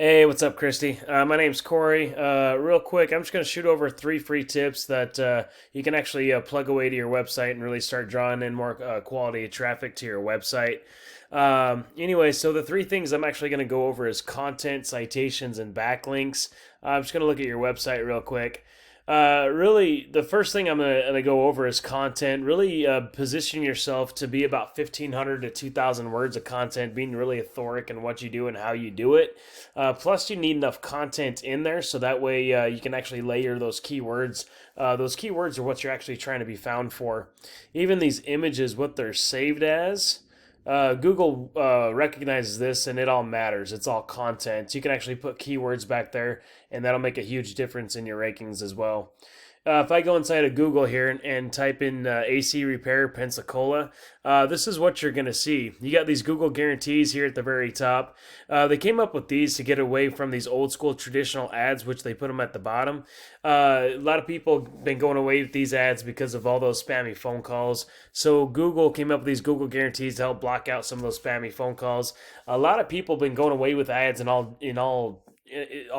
Hey, what's up, Kristy? My name's Corey. Real quick, I'm just going to shoot over three free tips that you can actually plug away to your website and really start drawing in more quality traffic to your website. Anyway, so the three things I'm actually going to go over is content, citations, and backlinks. I'm just going to look at your website real quick. Really, the first thing I'm gonna go over is content. Really, position yourself to be about 1,500 to 2,000 words of content, being really authoric in what you do and how you do it. Plus, you need enough content in there so that way you can actually layer those keywords. Those keywords are what you're actually trying to be found for. Even these images, what they're saved as. Google recognizes this and it all matters. It's all content. You can actually put keywords back there, and that'll make a huge difference in your rankings as well. If I go inside of Google here and type in AC repair Pensacola, this is what you're going to see. You got these Google guarantees here at the very top. They came up with these to get away from these old school traditional ads, which they put them at the bottom. A lot of people have been going away with these ads because of all those spammy phone calls. So Google came up with these Google guarantees to help block out some of those spammy phone calls. A lot of people have been going away with ads and all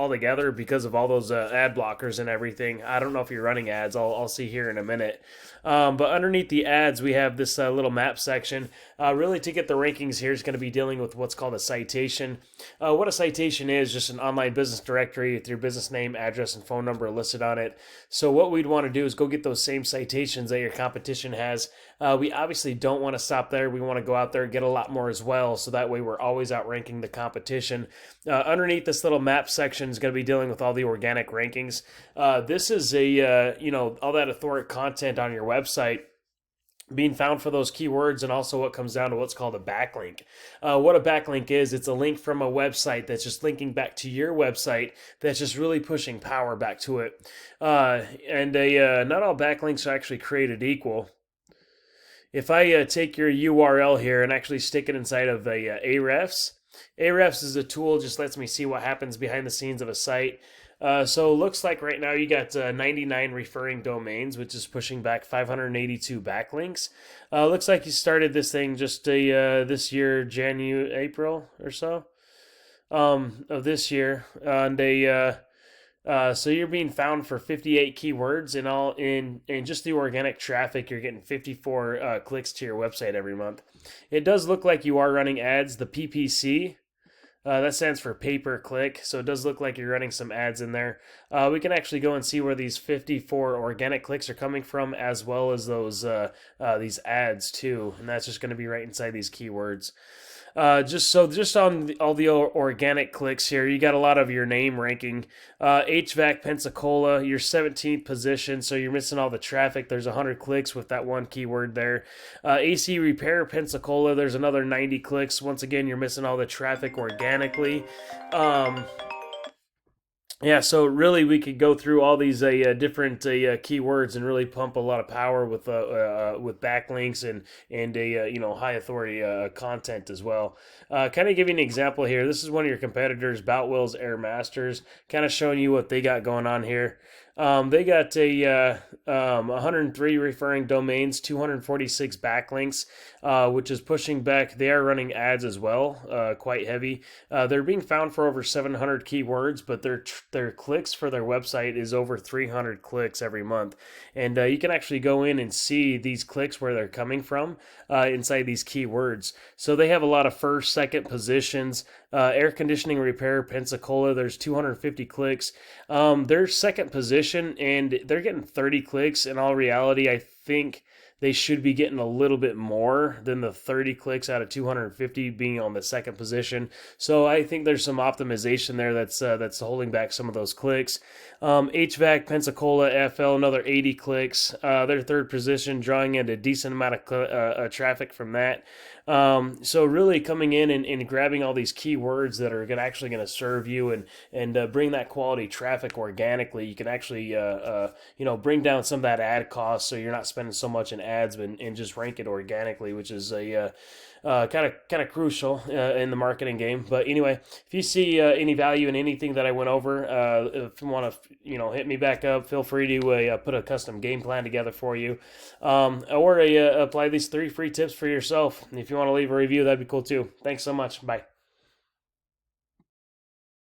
together because of all those ad blockers and everything. I don't know if you're running ads. I'll see here in a minute. But underneath the ads, we have this little map section. Really, to get the rankings here is going to be dealing with what's called a citation. What a citation is, just an online business directory with your business name, address, and phone number listed on it. So what we'd want to do is go get those same citations that your competition has. We obviously don't want to stop there. We want to go out there and get a lot more as well. So that way we're always outranking the competition. Underneath this little map section is going to be dealing with all the organic rankings. This is all that authoritative content on your website being found for those keywords, and also what comes down to what's called a backlink. What a backlink is, it's a link from a website that's just linking back to your website that's just really pushing power back to it. Not all backlinks are actually created equal. If I take your URL here and actually stick it inside of a Ahrefs, Ahrefs is a tool, just lets me see what happens behind the scenes of a site. So it looks like right now you got 99 referring domains, which is pushing back 582 backlinks. Looks like you started this thing just this year, January, April or so of this year. So you're being found for 58 keywords and all in just the organic traffic. You're getting 54 clicks to your website every month. It does look like you are running ads. The PPC. That stands for pay per click, so it does look like you're running some ads in there. We can actually go and see where these 54 organic clicks are coming from, as well as those these ads too, and that's just going to be right inside these keywords. Just on all the organic clicks here, you got a lot of your name ranking. HVAC Pensacola, you're 17th position, so you're missing all the traffic. There's 100 clicks with that one keyword there. AC Repair Pensacola, there's another 90 clicks. Once again, you're missing all the traffic organically. Yeah, so really we could go through all these different keywords and really pump a lot of power with backlinks and high authority content as well. Kind of give you an example here. This is one of your competitors, Boutwell's Air Masters, kind of showing you what they got going on here. They got 103 referring domains, 246 backlinks, which is pushing back. They are running ads as well, quite heavy. They're being found for over 700 keywords, but their clicks for their website is over 300 clicks every month. And you can actually go in and see these clicks where they're coming from inside these keywords. So they have a lot of first, second positions. Air conditioning repair Pensacola, there's 250 clicks. Their second position, and they're getting 30 clicks. In all reality, I think they should be getting a little bit more than the 30 clicks out of 250 being on the second position. So I think there's some optimization there that's holding back some of those clicks. HVAC Pensacola FL, another 80 clicks. Their third position, drawing in a decent amount of traffic from that. So really coming in and grabbing all these keywords that are actually going to serve you and bring that quality traffic organically. You can actually bring down some of that ad cost, so you're not spending so much in ads and just rank it organically, which is a kind of crucial in the marketing game. But anyway, if you see any value in anything that I went over, if you want to hit me back up, feel free to put a custom game plan together for you, or apply these three free tips for yourself. If you want to leave a review, that'd be cool too. Thanks so much. Bye.